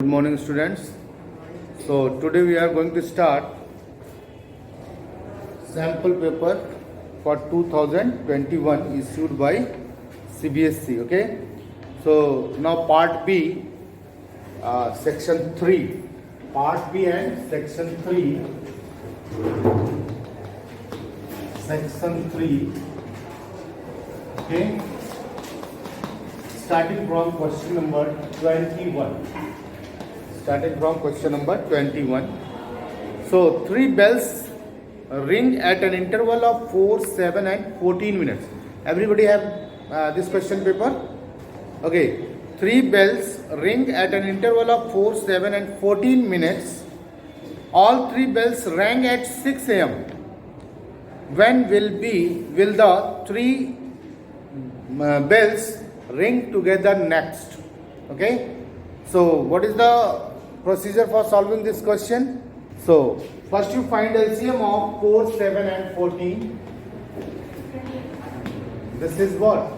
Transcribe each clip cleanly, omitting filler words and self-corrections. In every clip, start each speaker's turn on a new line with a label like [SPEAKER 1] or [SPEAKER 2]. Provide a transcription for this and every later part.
[SPEAKER 1] Good morning, students. So today we are going to start sample paper for 2021 issued by CBSE. Okay. So now part B, section 3. Part B and section 3. Section 3. Okay. Starting from question number 21. Starting from question number 21. So, 3 bells ring at an interval of 4, 7 and 14 minutes. Everybody have this question paper? Okay. 3 bells ring at an interval of 4, 7 and 14 minutes. All 3 bells rang at 6 am. When will the 3 bells ring together next? Okay. So, what is the procedure for solving this question? So, first you find LCM of 4, 7 and 14. This is what?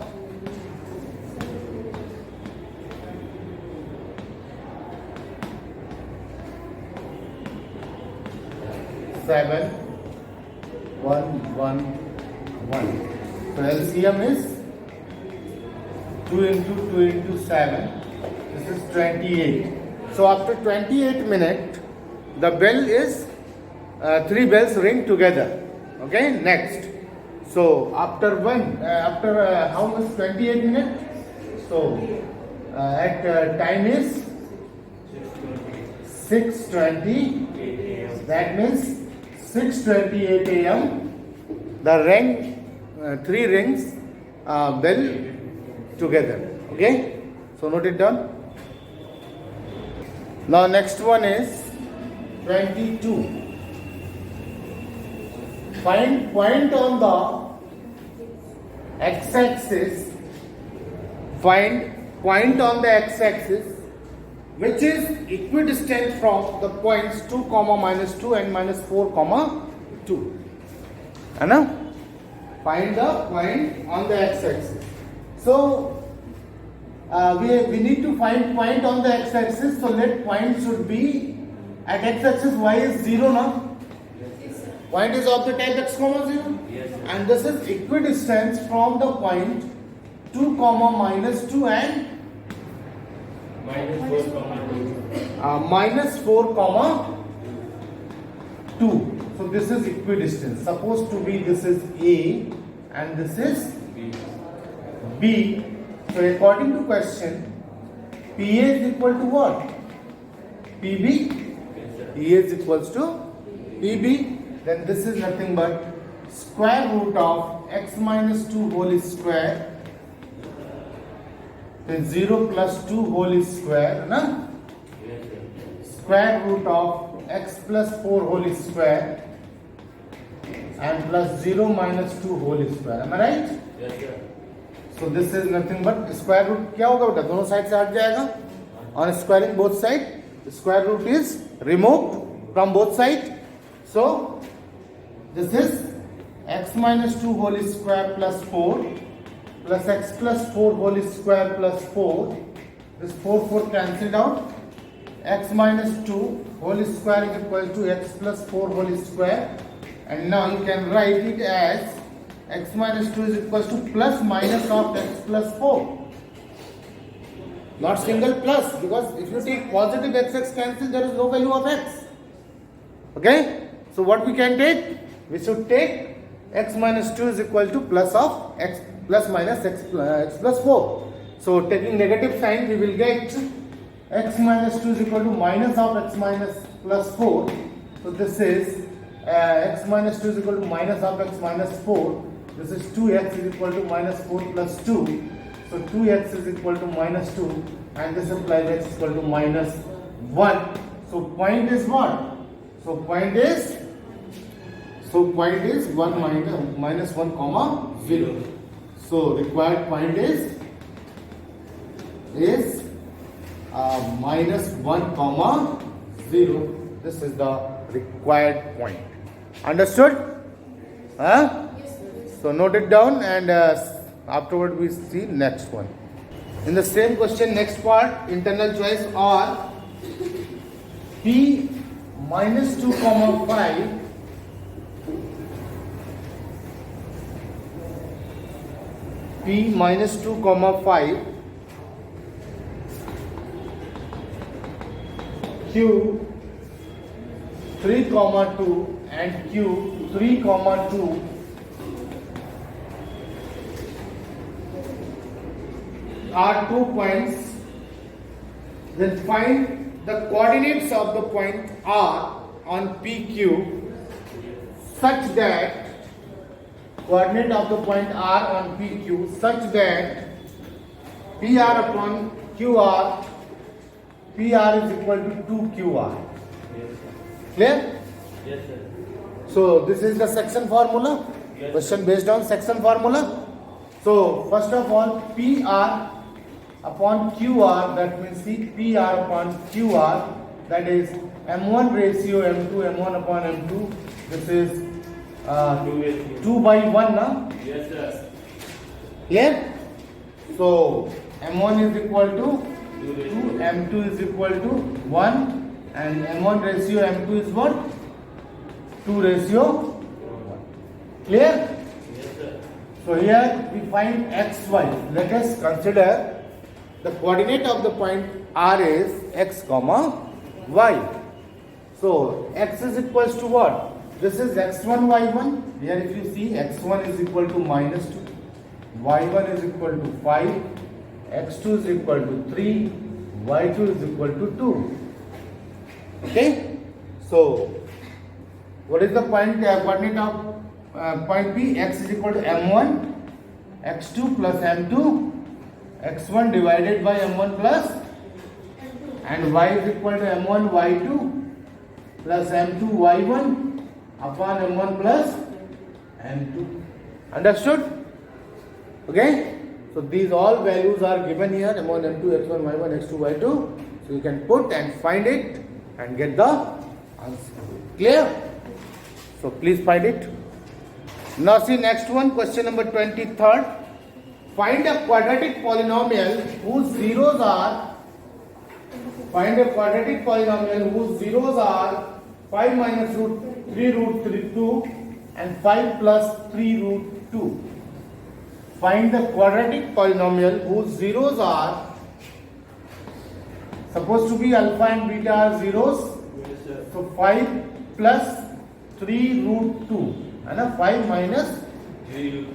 [SPEAKER 1] 7, 1, 1, 1. So, LCM is 2 into 2 into 7. This is 28. So after 28 minutes, the bell is 3 bells ring together. Okay, next. So after how much? 28 minutes. So at time is 6:20. That means 6:28 a.m. The 3 rings bell together. Okay. So note it down. Now next one is 22. Find point on the x-axis. Find point on the x-axis which is equidistant from the points 2, -2 and -4, 2. Anna? Find the point on the x-axis. So we need to find point on the x-axis, so let point should be at x-axis. Y is 0 now. Point is of the type x, 0. Yes. And this is equidistance from the point 2, -2 and -4, 2. So this is equidistance. Supposed to be this is A and this is B. So according to question, PA is equal to what? PB? PA is equals to PB. Then this is nothing but square root of x minus 2 whole square. Then 0 plus 2 whole square. Na? Square root of x plus 4 whole square. And plus 0 minus 2 whole square. Am I right?
[SPEAKER 2] Yes, sir.
[SPEAKER 1] So this is nothing but square root. क्या होगा बेटा? दोनों side से हट जाएगा. On squaring both side, square root is removed from both side. So this is x minus 2 whole square plus 4 plus x plus 4 whole square plus 4. This 4 cancelled out. X minus 2 whole square is equal to x plus 4 whole square. And now you can write it as x minus 2 is equal to plus minus of x plus 4. Not single plus, because if you take positive x cancel, there is no value of x. Okay? So what we can take? We should take x minus 2 is equal to plus of x plus minus x plus 4. So taking negative sign, we will get x minus 2 is equal to minus of x minus plus 4. So this is x minus 2 is equal to minus of x minus 4. This is 2x is equal to minus 4 plus 2. So 2x is equal to minus 2. And this implies x is equal to minus 1. So point is what? So point is 1 minus 1, 0. So required point is minus 1, 0. This is the required point. Understood? Huh? So note it down, and afterward we see next one. In the same question, next part, internal choice or P minus 2 comma 5 P minus 2 comma 5 Q 3 comma 2 and Q 3 comma 2 are 2 points. Then find the coordinates of the point R on PQ such that coordinate of the point R on PQ such that PR upon QR PR is equal to 2QR. Clear?
[SPEAKER 2] Yes, sir.
[SPEAKER 1] So this is the section formula.
[SPEAKER 2] Yes,
[SPEAKER 1] Question based on section formula. So first of all, PR upon QR, that means PR upon QR, that is M1 ratio M2 M1 upon M2. This is 2 by 1 now.
[SPEAKER 2] Yes, sir.
[SPEAKER 1] Clear? So M1 is equal to
[SPEAKER 2] 2
[SPEAKER 1] 2, M2 is equal to 1, and M1 ratio M2 is what? 2 ratio 1. Clear?
[SPEAKER 2] Yes, sir.
[SPEAKER 1] So here we find xy. Let us consider the coordinate of the point R is x comma y. So x is equals to what? This is x1 y1. Here if you see, x1 is equal to minus 2, y1 is equal to 5, x2 is equal to 3, y2 is equal to 2. Okay? So what is the point coordinate of point P? X is equal to m1 x2 plus m2, x1 divided by m1 plus, and y is equal to m1 y2 plus m2 y1 upon m1 plus m2. Understood? Okay? So these all values are given here, m1 m2 x1 y1 x2 y2. So you can put and find it and get the answer. Clear? So please find it. Now see next one, question number 23rd. Find a quadratic polynomial whose zeros are 5 minus root 3 root 2 and 5 plus 3 root 2. Find the quadratic polynomial whose zeros are supposed to be alpha and beta are zeros.
[SPEAKER 2] Yes, sir.
[SPEAKER 1] So 5 plus 3 root 2 and 5 minus
[SPEAKER 2] 3 root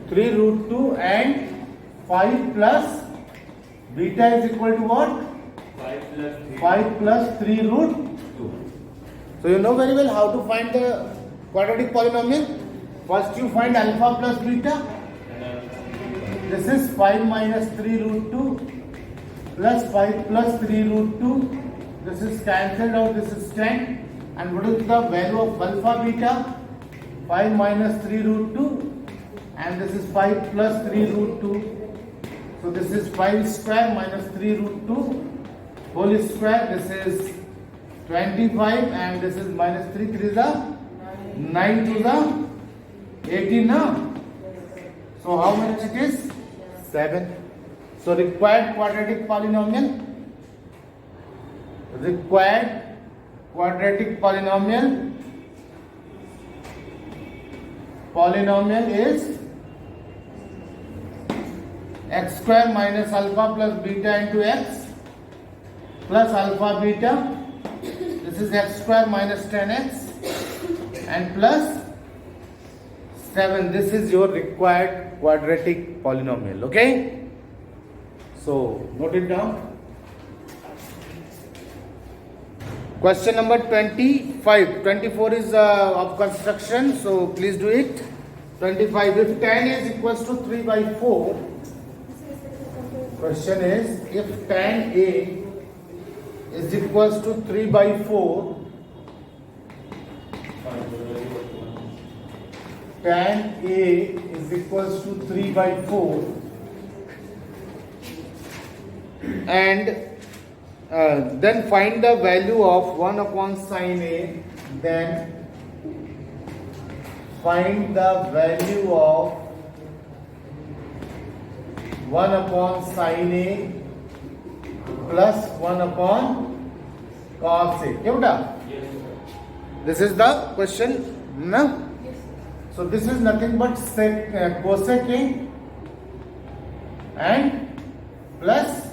[SPEAKER 2] 2.
[SPEAKER 1] 3 root 2 and 5 plus beta is equal to what?
[SPEAKER 2] 5 plus 3.
[SPEAKER 1] 5 plus 3 root 2. So you know very well how to find the quadratic polynomial. First you find alpha plus beta. This is 5 minus 3 root 2 plus 5 plus 3 root 2. This is cancelled out, this is 10. And what is the value of alpha beta? 5 minus 3 root 2 and this is 5 plus 3 root 2. So this is 5 square minus 3 root 2 whole square. This is 25 and this is minus 3 is the 9 to the 18 now. So how much it is? 7. So required quadratic polynomial. Required quadratic polynomial. Polynomial is x square minus alpha plus beta into x plus alpha beta. This is x square minus 10x and plus 7. This is your required quadratic polynomial. Okay? So note it down. Question number 25. 24 is of construction, so please do it. 25. If tan is equals to 3 by 4, question is if tan A is equals to 3 by 4, tan A is equals to 3 by 4 and then find the value of 1 upon sin A, then find the value of 1 upon sin A plus 1 upon cos sec. क्या बेटा?
[SPEAKER 2] Yes, sir.
[SPEAKER 1] This is the question, ना? So this is nothing but sec, cosec A and plus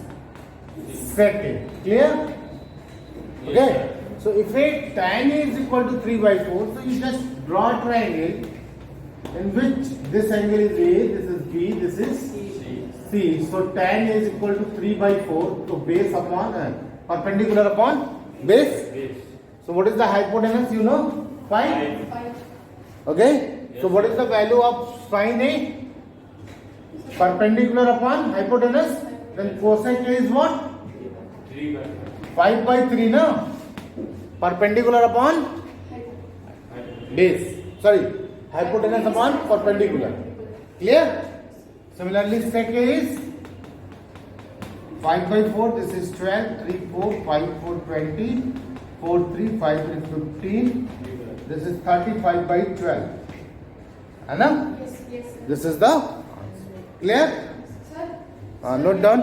[SPEAKER 1] sec A. Clear?
[SPEAKER 2] Yes,
[SPEAKER 1] Okay.
[SPEAKER 2] sir.
[SPEAKER 1] So if a tan A is equal to 3/4, so you just draw a triangle in which this angle is A, this is B, this is
[SPEAKER 2] C.
[SPEAKER 1] C. So tan A is equal to 3/4. So base upon perpendicular upon base.
[SPEAKER 2] Yes.
[SPEAKER 1] So what is the hypotenuse? You know, 5.
[SPEAKER 3] 5.
[SPEAKER 1] Okay.
[SPEAKER 2] Yes,
[SPEAKER 1] So what is
[SPEAKER 2] sir.
[SPEAKER 1] the value of sine A? Perpendicular upon hypotenuse. Then cosec A is what? 5/3, na? Perpendicular upon base. Sorry, hypotenuse upon perpendicular. Clear? Similarly, sec A is 5/4. This is 12. 3, 4, 5, 4, 20. 4, 3, 5, 3, 15. This is 35/12. है ना?
[SPEAKER 3] Yes, yes, sir.
[SPEAKER 1] This is the clear.
[SPEAKER 3] Sir,
[SPEAKER 1] Note down.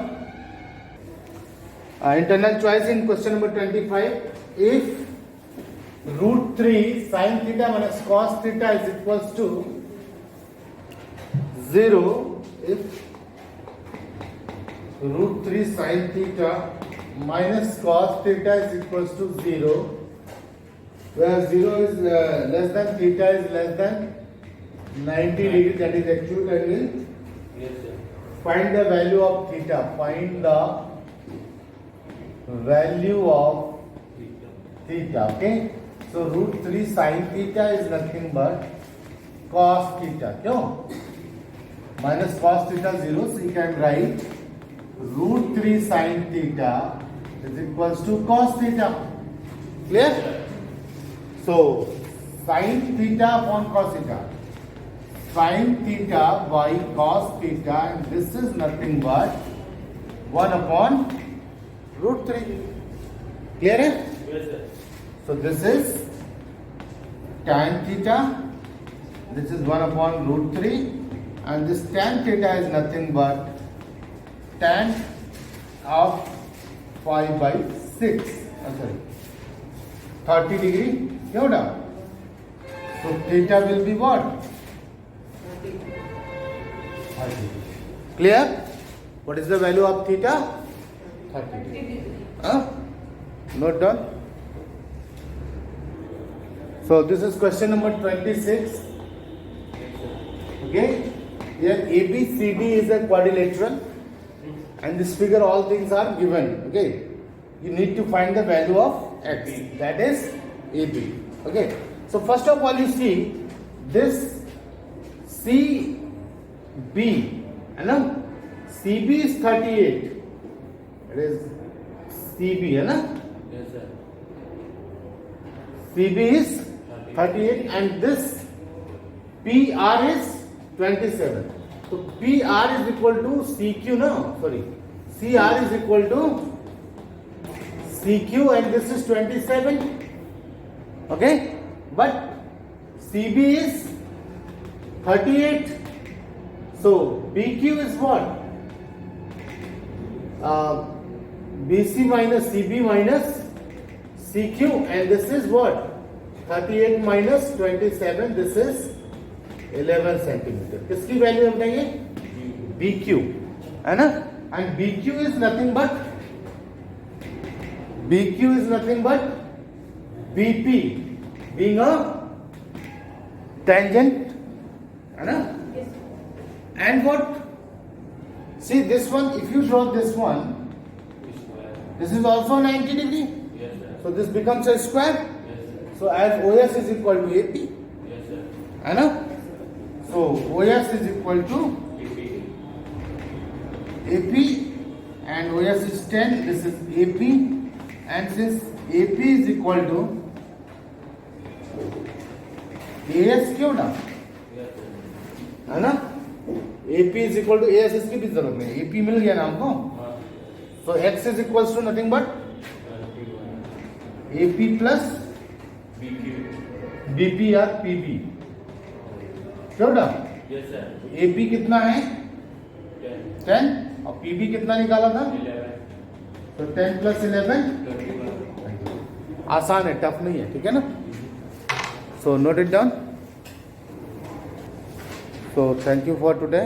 [SPEAKER 1] Internal choice in question number 25. If √3 sin theta minus cos theta is equals to 0, if √3 sin theta minus cos theta is equals to 0, where 0 is less than theta is less than 90 degree, that is acute angle.
[SPEAKER 2] Yes, sir.
[SPEAKER 1] Find the value of theta. Find the value of theta. Okay. So √3 sin theta is nothing but cos theta. क्यों? Minus cos theta 0. So you can write √3 sin theta is equals to cos theta. Clear? So sin theta upon cos theta. Sin theta by cos theta, and this is nothing but 1 upon √3. Clear है?
[SPEAKER 2] Yes, sir.
[SPEAKER 1] So this is tan theta, this is 1 upon √3, and this tan theta is nothing but tan of 5/6. Sorry, 30 degree. क्या होगा? So theta will be what? Clear? What is the value of theta? 30 degree. Huh? Note down. So this is question number 26. Okay. Here ABCD is a quadrilateral, and this figure all things are given. Okay. You need to find the value of x. That is AB. Okay. So first of all, you see this CB. है ना? CB is 38. It is CB, है ना?
[SPEAKER 2] Yes, sir.
[SPEAKER 1] CB is 38 and this PR is 27. So PR is equal to CQ, no? Sorry. CR is equal to CQ and this is 27. Okay? But CB is 38. So BQ is what? BC minus CB minus CQ, and this is what? 38 minus 27. This is 11 centimeter. किसकी value हम लेंगे? BQ, है ना? And BQ is nothing but BP, being a tangent, है ना?
[SPEAKER 3] yes,
[SPEAKER 1] And what? See this one, if you draw this one,
[SPEAKER 2] Square.
[SPEAKER 1] this is also 90 degree.
[SPEAKER 2] Yes, sir.
[SPEAKER 1] So this becomes a square.
[SPEAKER 2] Yes, sir.
[SPEAKER 1] So as OS is equal to AP,
[SPEAKER 2] Yes, sir.
[SPEAKER 1] है ना? So OS is equal to AP and OS is 10. This is AP, and since AP is equal to AS क्यों ना?
[SPEAKER 2] Yes, sir.
[SPEAKER 1] है ना? AP is equal to AS, इसकी भी जरूरत नहीं. AP मिल गया ना हमको. So X is equals to nothing but AP plus
[SPEAKER 2] BQ.
[SPEAKER 1] BP or PB. क्यों ना?
[SPEAKER 2] Yes, sir.
[SPEAKER 1] AP कितना है?
[SPEAKER 2] 10,
[SPEAKER 1] 10 और PB कितना निकाला था?
[SPEAKER 2] 11,
[SPEAKER 1] तो 10 plus 11
[SPEAKER 2] 21.
[SPEAKER 1] आसान है, टफ नहीं है, ठीक है ना. So note it down. So thank you for today.